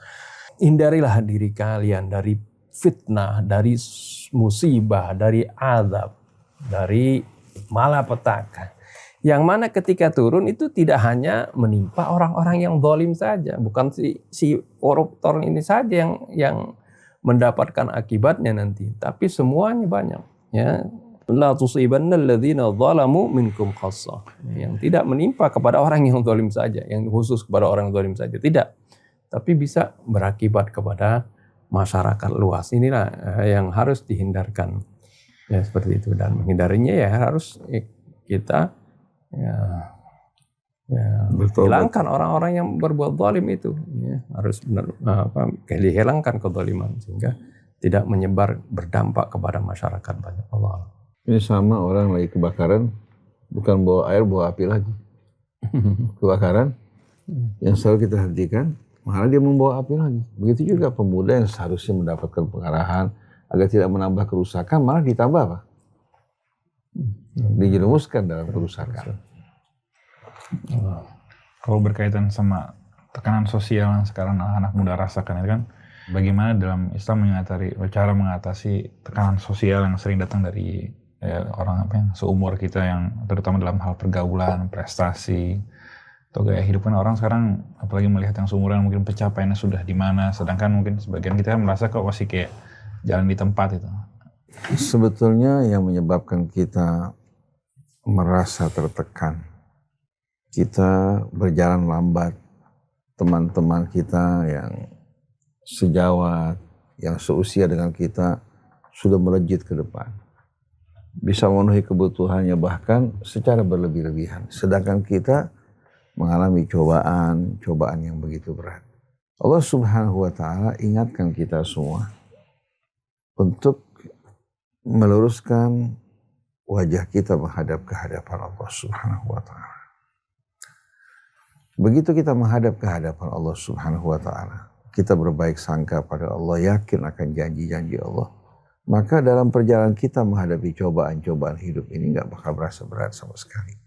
Hindarilah diri kalian dari fitnah, dari musibah, dari azab, dari malapetaka. Yang mana ketika turun itu tidak hanya menimpa orang-orang yang zalim saja, bukan si koruptor ini saja yang mendapatkan akibatnya nanti, tapi semuanya banyak. Ya, la tusibanna alladziina dzalamu minkum khassah. Yang tidak menimpa kepada orang yang zalim saja, yang khusus kepada orang zalim saja, tidak. Tapi bisa berakibat kepada masyarakat luas. Inilah yang harus dihindarkan. Ya seperti itu, dan menghindarinya ya harus kita hilangkan orang-orang yang berbuat zalim itu, ya, harus benar dihilangkan kezaliman sehingga tidak menyebar, berdampak kepada masyarakat banyak. Allah. Ini sama orang lagi kebakaran, bukan bawa air, bawa api lagi. Kebakaran yang selalu kita hentikan, malah dia membawa api lagi. Begitu juga pemuda yang seharusnya mendapatkan pengarahan agar tidak menambah kerusakan, malah ditambah apa? Dijerumuskan dalam kerusakan. Kalau berkaitan sama tekanan sosial yang sekarang anak-anak muda rasakan itu kan, bagaimana dalam Islam cara mengatasi tekanan sosial yang sering datang dari orang yang seumur kita, yang terutama dalam hal pergaulan, prestasi, atau gaya hidup. Kan orang sekarang apalagi melihat yang seumuran mungkin pencapaiannya sudah di mana, sedangkan mungkin sebagian kita merasa kok masih kayak jalan di tempat itu. Sebetulnya yang menyebabkan kita merasa tertekan, kita berjalan lambat, teman-teman kita yang sejawat, yang seusia dengan kita sudah melejit ke depan, bisa memenuhi kebutuhannya bahkan secara berlebih-lebihan, sedangkan kita mengalami cobaan yang begitu berat. Allah Subhanahu wa taala ingatkan kita semua untuk meluruskan wajah kita menghadap ke hadapan Allah Subhanahu wa taala. Begitu kita menghadap ke hadapan Allah Subhanahu wa taala, kita berbaik sangka pada Allah, yakin akan janji-janji Allah, maka dalam perjalanan kita menghadapi cobaan-cobaan hidup ini gak bakal berasa berat sama sekali.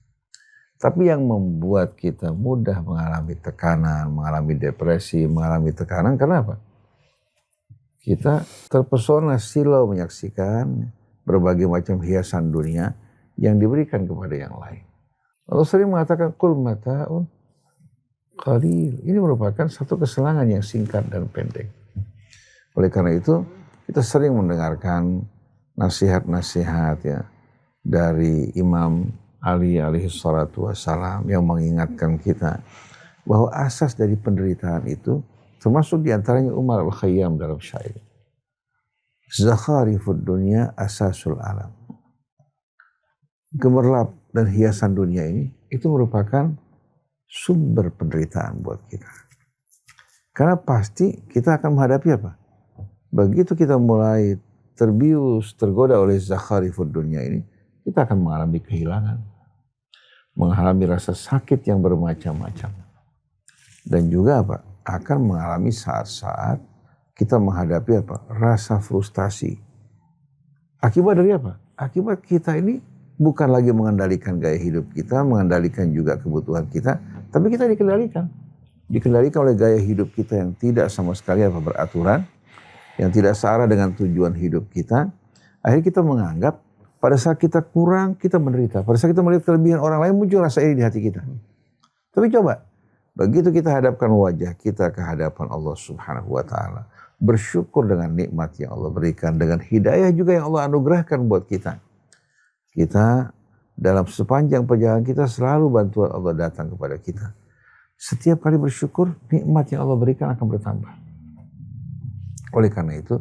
Tapi yang membuat kita mudah mengalami tekanan, mengalami depresi, mengalami tekanan, kenapa? Kita terpesona silau menyaksikan berbagai macam hiasan dunia yang diberikan kepada yang lain. Allah sering mengatakan qul mata'un qalil. Ini merupakan satu kesenangan yang singkat dan pendek. Oleh karena itu, kita sering mendengarkan nasihat-nasihat ya dari Imam Ali alaihi salatu wassalam yang mengingatkan kita bahwa asas dari penderitaan itu termasuk diantaranya Umar al-Khayyam dalam syair. Zakharifud dunya asasul alam. Gemerlap dan hiasan dunia ini itu merupakan sumber penderitaan buat kita. Karena pasti kita akan menghadapi apa? Begitu kita mulai terbius, tergoda oleh zakharifud dunya ini, kita akan mengalami kehilangan, mengalami rasa sakit yang bermacam-macam. Dan juga apa? Akan mengalami saat-saat kita menghadapi apa? Rasa frustasi. Akibat dari apa? Akibat kita ini bukan lagi mengendalikan gaya hidup kita, mengendalikan juga kebutuhan kita, tapi kita dikendalikan. Dikendalikan oleh gaya hidup kita yang tidak sama sekali apa beraturan, yang tidak searah dengan tujuan hidup kita. Akhirnya kita menganggap pada saat kita kurang, kita menderita. Pada saat kita melihat kelebihan orang lain, muncul rasa iri di hati kita. Tapi coba, begitu kita hadapkan wajah kita ke hadapan Allah Subhanahu wa taala, bersyukur dengan nikmat yang Allah berikan, dengan hidayah juga yang Allah anugerahkan buat kita. Kita dalam sepanjang perjalanan kita selalu bantuan Allah datang kepada kita. Setiap kali bersyukur, nikmat yang Allah berikan akan bertambah. Oleh karena itu,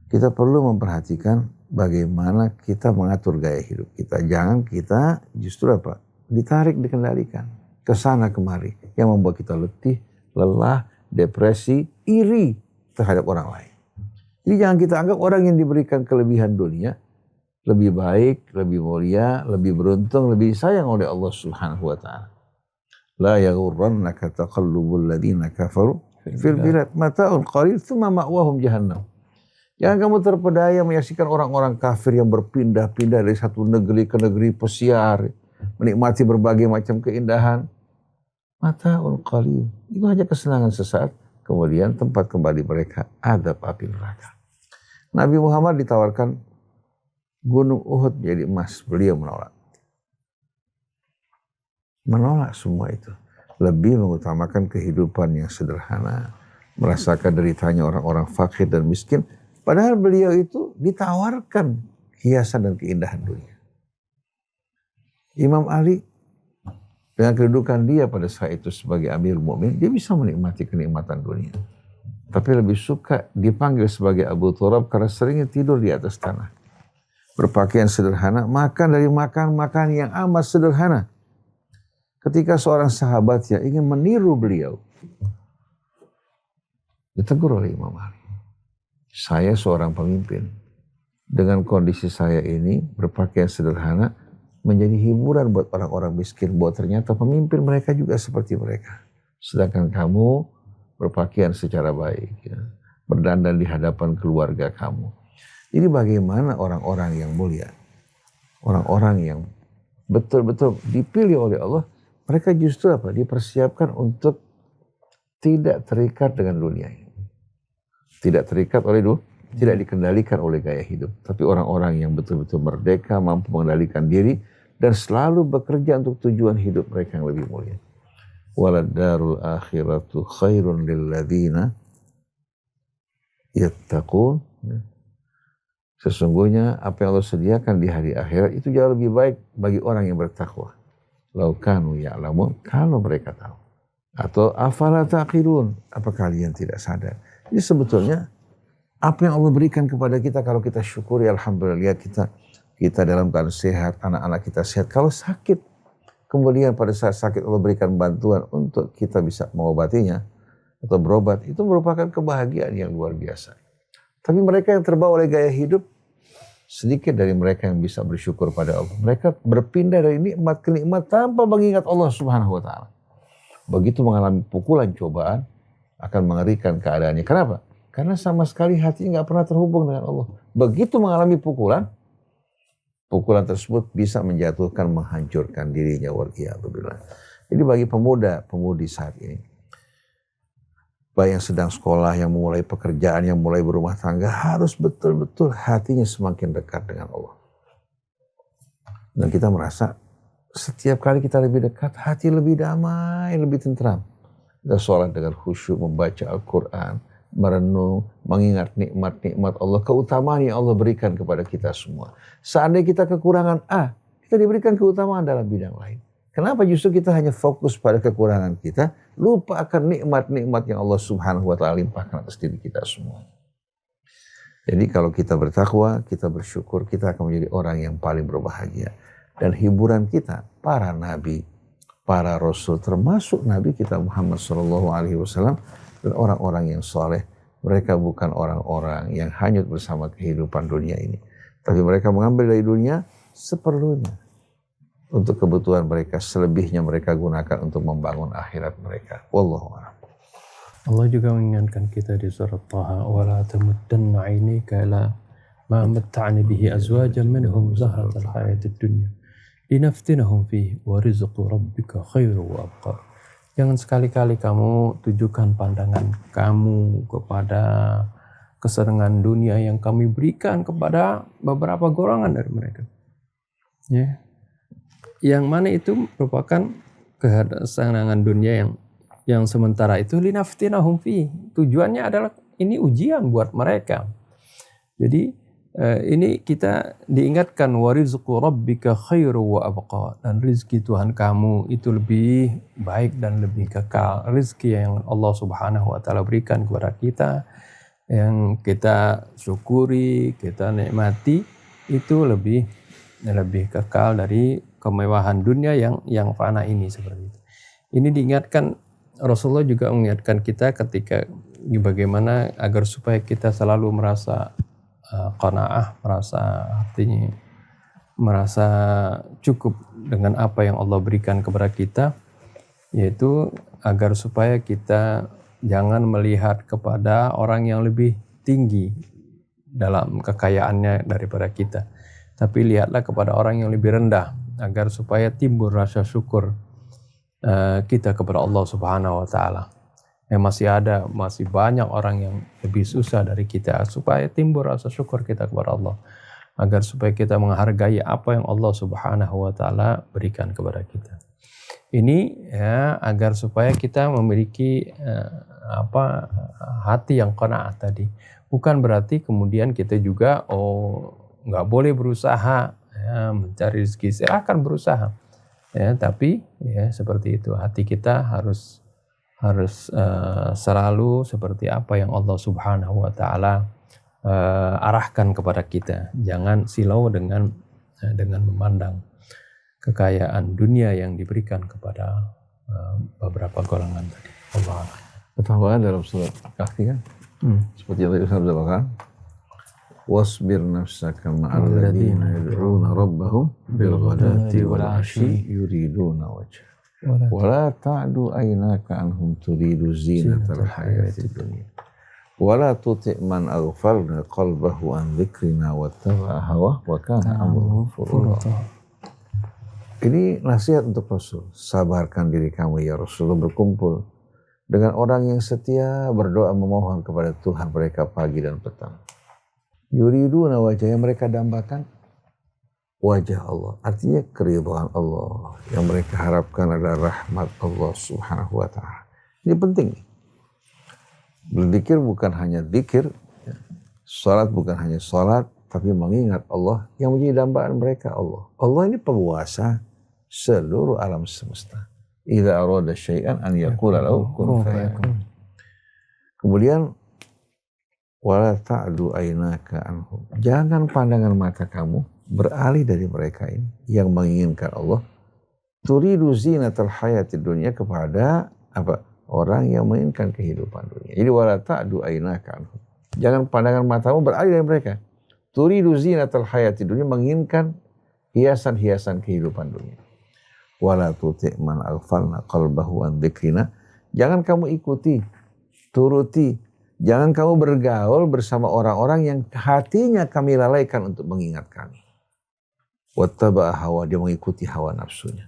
kita perlu memperhatikan bagaimana kita mengatur gaya hidup kita. Jangan kita justru apa? Ditarik, dikendalikan. kesana kemari yang membuat kita letih, lelah, depresi, iri terhadap orang lain. Jadi jangan kita anggap orang yang diberikan kelebihan dunia lebih baik, lebih mulia, lebih beruntung, lebih disayang oleh Allah Subhanahu wa taala. La yaghurrannaka taqallubul ladzina kafaru fil bilad mata'un qalil tsumma ma'wahum jahannam. Jangan kamu terpedaya menyaksikan orang-orang kafir yang berpindah-pindah dari satu negeri ke negeri pesiar, menikmati berbagai macam keindahan. Mata'un qalil. Itu hanya kesenangan sesaat, kemudian tempat kembali mereka azab api neraka. Nabi Muhammad ditawarkan Gunung Uhud menjadi emas, beliau menolak. Menolak semua itu. Lebih mengutamakan kehidupan yang sederhana, merasakan deritanya orang-orang fakir dan miskin. Padahal beliau itu ditawarkan hiasan dan keindahan dunia. Imam Ali dengan kedudukan dia pada saat itu sebagai Amirul Mukminin, dia bisa menikmati kenikmatan dunia. Tapi lebih suka dipanggil sebagai Abu Turab karena seringnya tidur di atas tanah. Berpakaian sederhana, makan dari makan yang amat sederhana. Ketika seorang sahabatnya ingin meniru beliau, ditegur oleh Imam Ali. Saya seorang pemimpin. Dengan kondisi saya ini, berpakaian sederhana, menjadi hiburan buat orang-orang miskin. Bahwa ternyata pemimpin mereka juga seperti mereka. Sedangkan kamu berpakaian secara baik. Ya. Berdandan di hadapan keluarga kamu. Jadi bagaimana orang-orang yang mulia, orang-orang yang betul-betul dipilih oleh Allah, mereka justru apa? Dipersiapkan untuk tidak terikat dengan dunia ini. Tidak terikat oleh dunia, tidak dikendalikan oleh gaya hidup. Tapi orang-orang yang betul-betul merdeka, mampu mengendalikan diri, dan selalu bekerja untuk tujuan hidup mereka yang lebih mulia. Waladdarul akhiratu khairun lilladzina yattaqun. Sesungguhnya apa yang Allah sediakan di hari akhirat itu jauh lebih baik bagi orang yang bertakwa. Lau kanu ya'lamun, kalau mereka tahu. Atau afala taqilun, apa kalian tidak sadar? Jadi sebetulnya apa yang Allah berikan kepada kita kalau kita syukuri, alhamdulillah kita dalam keadaan sehat, anak-anak kita sehat. Kalau sakit, kemudian pada saat sakit Allah berikan bantuan untuk kita bisa mengobatinya atau berobat, itu merupakan kebahagiaan yang luar biasa. Tapi mereka yang terbawa oleh gaya hidup, sedikit dari mereka yang bisa bersyukur pada Allah. Mereka berpindah dari nikmat ke nikmat tanpa mengingat Allah Subhanahu wa taala. Begitu mengalami pukulan cobaan, akan mengerikan keadaannya. Kenapa? Karena sama sekali hatinya nggak pernah terhubung dengan Allah. Begitu mengalami pukulan tersebut bisa menjatuhkan, menghancurkan dirinya. Waliyadzubillah. Jadi bagi pemuda-pemudi saat ini, baik yang sedang sekolah, yang mulai pekerjaan, yang mulai berumah tangga, harus betul-betul hatinya semakin dekat dengan Allah. Dan kita merasa setiap kali kita lebih dekat, hati lebih damai, lebih tentram. Kita sholat dengan khusyuk, membaca Al-Quran, merenung, mengingat nikmat-nikmat Allah, keutamaan yang Allah berikan kepada kita semua. Seandainya kita kekurangan A, kita diberikan keutamaan dalam bidang lain. Kenapa justru kita hanya fokus pada kekurangan kita, lupa akan nikmat-nikmat yang Allah Subhanahu wa taala limpahkan atas diri kita semua. Jadi kalau kita bertakwa, kita bersyukur, kita akan menjadi orang yang paling berbahagia. Dan hiburan kita, para nabi, para rasul, termasuk Nabi kita Muhammad SAW, dan orang-orang yang soleh, mereka bukan orang-orang yang hanyut bersama kehidupan dunia ini. Tapi mereka mengambil dari dunia seperlunya. Untuk kebutuhan mereka, selebihnya mereka gunakan untuk membangun akhirat mereka. Wallahu a'lam. Allah juga mengingatkan kita di surat Taha, وَلَا تَمُدَّنَّ عَيْنَيْكَ إِلَى مَا مَتَّعْنَا بِهِ أَزْوَاجًا مِنْهُمْ زَهْرَةَ الْحَيَاةِ الدُّنْيَا لِنَفْتِنَهُمْ فِيهِ وَرِزْقُ رَبِّكَ خَيْرٌ وَأَبْقَى. Jangan sekali-kali kamu tujukan pandangan kamu kepada kesenangan dunia yang kami berikan kepada beberapa golongan dari mereka. Ya. Yang mana itu merupakan kesenangan dunia yang sementara itu, linaftinahum fi. Tujuannya adalah ini ujian buat mereka. Jadi ini kita diingatkan, warizqu rabbika khairu wa abqa, dan rezeki Tuhan kamu itu lebih baik dan lebih kekal. Rezeki yang Allah Subhanahu wa taala berikan kepada kita, yang kita syukuri, kita nikmati, itu lebih kekal dari kemewahan dunia yang fana ini, seperti itu. Ini diingatkan, Rasulullah juga mengingatkan kita ketika bagaimana agar supaya kita selalu merasa qanaah, merasa cukup dengan apa yang Allah berikan kepada kita, yaitu agar supaya kita jangan melihat kepada orang yang lebih tinggi dalam kekayaannya daripada kita, tapi lihatlah kepada orang yang lebih rendah, agar supaya timbul rasa syukur kita kepada Allah Subhanahu wa taala. Masih banyak orang yang lebih susah dari kita, supaya timbul rasa syukur kita kepada Allah, agar supaya kita menghargai apa yang Allah Subhanahu wa taala berikan kepada kita. Ini ya agar supaya kita memiliki hati yang qanaah tadi. Bukan berarti kemudian kita juga nggak boleh berusaha mencari rezeki, silahkan berusaha. Ya, tapi ya seperti itu, hati kita harus selalu seperti apa yang Allah Subhanahu wa taala arahkan kepada kita. Jangan silau dengan memandang kekayaan dunia yang diberikan kepada beberapa golongan tadi. Allah. Ketahuan dalam surat Kahfi kan? Seperti yang tadi Ustaz katakan, wasbir nafsaka ma'al ladzina yad'una rabbahum bil ghadati wal 'ashyi yuriduna wajha wa la ta'du aynaka anhum turidu zinatal hayatid dunya wa la tuti' man aghfalna qalbahu an dzikrina wattaba'a hawa wa kana amruhu furata. Ini nasihat untuk Rasul. Sabarkan diri kamu ya Rasulullah, berkumpul dengan orang yang setia, berdoa memohon kepada Tuhan mereka pagi dan petang. Yuriduna wajah, yang mereka dambakan wajah Allah, artinya keridhaan Allah. Yang mereka harapkan adalah rahmat Allah Subhanahu wa taala. Ini penting. Berzikir bukan hanya zikir, salat bukan hanya salat, tapi mengingat Allah yang menjadi dambaan mereka Allah. Allah ini penguasa seluruh alam semesta. Idza arada syai'an an yaqula lahu kun fayakun. Kemudian wala ta'du aynaka anhum. Jangan pandangan mata kamu beralih dari mereka ini yang menginginkan Allah. Turidu zinatal hayatid dunya, kepada orang yang menginginkan kehidupan dunia. Jadi wala ta'du aynaka anhum. Jangan pandangan matamu beralih dari mereka. Turidu zinatal hayatid dunya, menginginkan hiasan-hiasan kehidupan dunia. Wala tuti' man aghfalna qalbahu an dzikrina. Jangan kamu ikuti, turuti, jangan kamu bergaul bersama orang-orang yang hatinya kami lalaikan untuk mengingat kami. Wattaba'a hawa, dia mengikuti hawa nafsunya.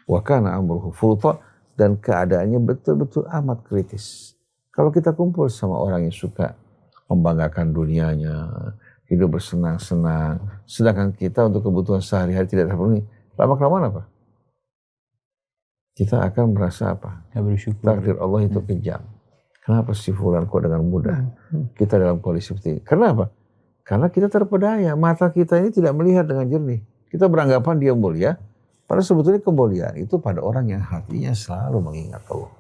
Wa kana amruhu furta, dan keadaannya betul-betul amat kritis. Kalau kita kumpul sama orang yang suka membanggakan dunianya, hidup bersenang-senang, sedangkan kita untuk kebutuhan sehari-hari tidak terpenuhi, lama-kelamaan apa? Kita akan merasa apa? Takdir Allah itu kejam. Kenapa si fulan kok dengan mudah kita dalam kondisi seperti ini? Kenapa? Karena kita terpedaya. Mata kita ini tidak melihat dengan jernih. Kita beranggapan dia mulia, padahal sebetulnya kemuliaan itu pada orang yang hatinya selalu mengingat Allah.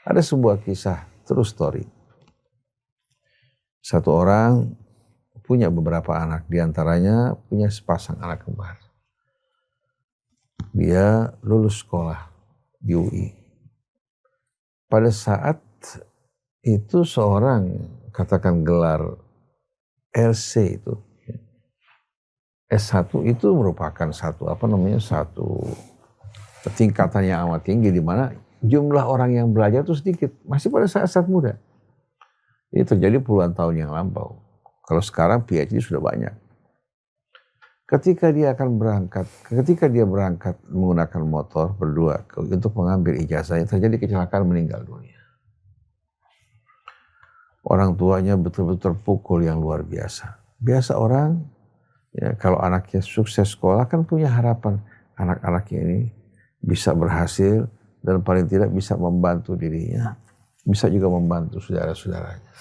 Ada sebuah kisah, true story. Satu orang punya beberapa anak, diantaranya punya sepasang anak kembar. Dia lulus sekolah di UI. Pada saat itu seorang, katakan gelar LC itu, S1 itu merupakan satu tingkatan yang amat tinggi, di mana jumlah orang yang belajar itu sedikit, masih pada saat muda. Ini terjadi puluhan tahun yang lampau. Kalau sekarang PhD sudah banyak. Ketika dia berangkat menggunakan motor berdua untuk mengambil ijazahnya, terjadi kecelakaan, meninggal dunia. Orang tuanya betul-betul terpukul yang luar biasa. Biasa orang, ya, kalau anaknya sukses sekolah kan punya harapan anak-anaknya ini bisa berhasil dan paling tidak bisa membantu dirinya, bisa juga membantu saudara-saudaranya.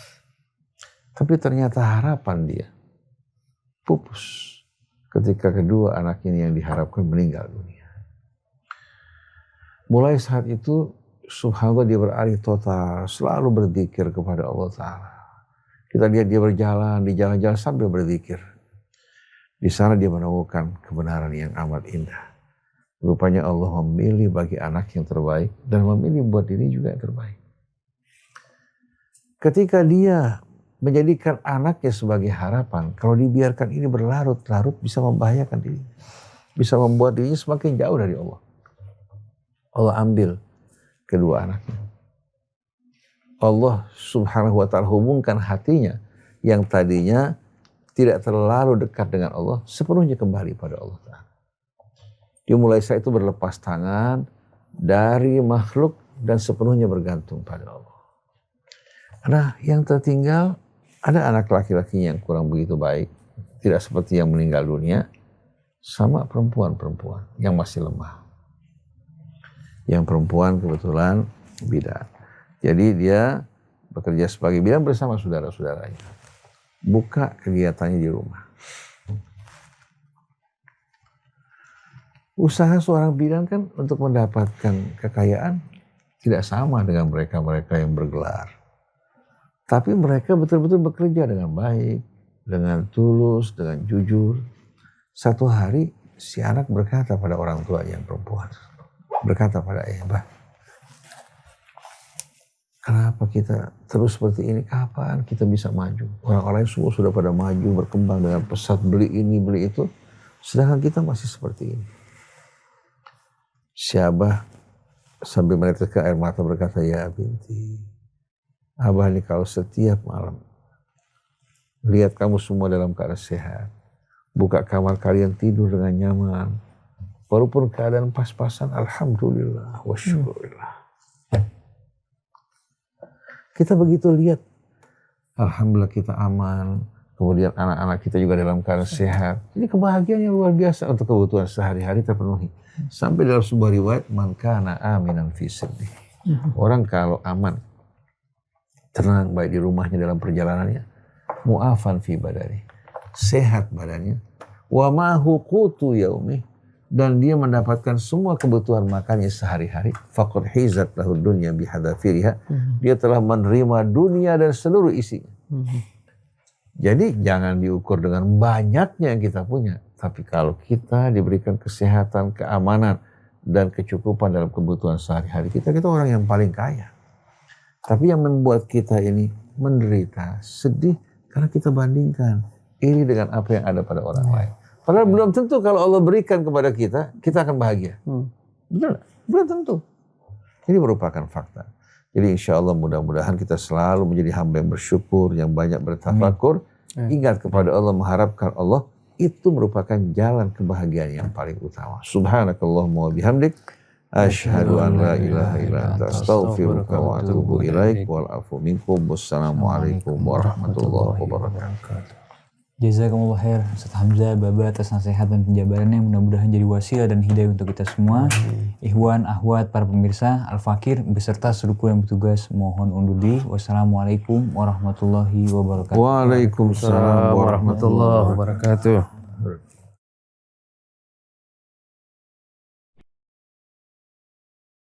Tapi ternyata harapan dia pupus ketika kedua anak ini yang diharapkan meninggal dunia. Mulai saat itu, subhanallah, dia beralih total, selalu berzikir kepada Allah Ta'ala. Kita lihat dia berjalan, di jalan-jalan sambil berzikir. Di sana dia menemukan kebenaran yang amat indah. Rupanya Allah memilih bagi anak yang terbaik dan memilih buat diri juga yang terbaik. Ketika dia menjadikan anaknya sebagai harapan, kalau dibiarkan ini berlarut-larut bisa membahayakan diri. Bisa membuat dirinya semakin jauh dari Allah. Allah ambil kedua anaknya. Allah subhanahu wa ta'ala hubungkan hatinya yang tadinya tidak terlalu dekat dengan Allah, sepenuhnya kembali pada Allah Ta'ala. Dia mulai saat itu berlepas tangan dari makhluk dan sepenuhnya bergantung pada Allah. Nah, yang tertinggal ada anak laki-laki yang kurang begitu baik, tidak seperti yang meninggal dunia, sama perempuan-perempuan yang masih lemah. Yang perempuan kebetulan bidan. Jadi dia bekerja sebagai bidan bersama saudara-saudaranya. Buka kegiatannya di rumah. Usaha seorang bidan kan untuk mendapatkan kekayaan tidak sama dengan mereka-mereka yang bergelar. Tapi mereka betul-betul bekerja dengan baik, dengan tulus, dengan jujur. Satu hari si anak berkata pada orang tua yang perempuan, berkata pada ayah, kenapa kita terus seperti ini? Kapan kita bisa maju? Orang-orang semua sudah pada maju, berkembang dengan pesat, beli ini, beli itu. Sedangkan kita masih seperti ini. Si Abah sambil meneteskan air mata berkata, ya binti, Abah ini kalau setiap malam lihat kamu semua dalam keadaan sehat, buka kamar kalian tidur dengan nyaman, walaupun keadaan pas-pasan, alhamdulillah wa syukurillah. Kita begitu lihat, alhamdulillah kita aman, kemudian anak-anak kita juga dalam keadaan sehat. Ini kebahagiaan yang luar biasa untuk kebutuhan sehari-hari terpenuhi. Sampai dalam sebuah riwayat, man kana aminan fi sirri. Orang kalau aman, tenang baik di rumahnya dalam perjalanannya, mu'afan fi badani, sehat badannya, wa ma huqutu yaumi, dan dia mendapatkan semua kebutuhan makannya sehari-hari, faqad hizat lahu dunya bihadzafiriha, dia telah menerima dunia dan seluruh isinya. Jadi jangan diukur dengan banyaknya yang kita punya, tapi kalau kita diberikan kesehatan, keamanan, dan kecukupan dalam kebutuhan sehari-hari kita orang yang paling kaya. Tapi yang membuat kita ini menderita, sedih, karena kita bandingkan ini dengan apa yang ada pada orang lain. Padahal belum tentu kalau Allah berikan kepada kita akan bahagia. Benar? Belum tentu. Ini merupakan fakta. Jadi insya Allah mudah-mudahan kita selalu menjadi hamba yang bersyukur, yang banyak bertafakur. Ingat kepada Allah, mengharapkan Allah, itu merupakan jalan kebahagiaan yang paling utama. Subhanakallahumma wa bihamdik, asyhadu an la ilaha illa anta, astaghfiruka wa atubu ilaik, wal afu minkum, wassalamualaikum warahmatullahi wabarakatuh. Jazakumullah khair Ustaz Hamzah Baba atas nasihat dan penjabarannya, mudah-mudahan jadi wasilah dan hidayah untuk kita semua. Ikhwan, akhwat, para pemirsa Al-Fakir beserta seluruh yang bertugas mohon undur diri. Wassalamualaikum warahmatullahi wabarakatuh. Waalaikumsalam warahmatullahi wabarakatuh.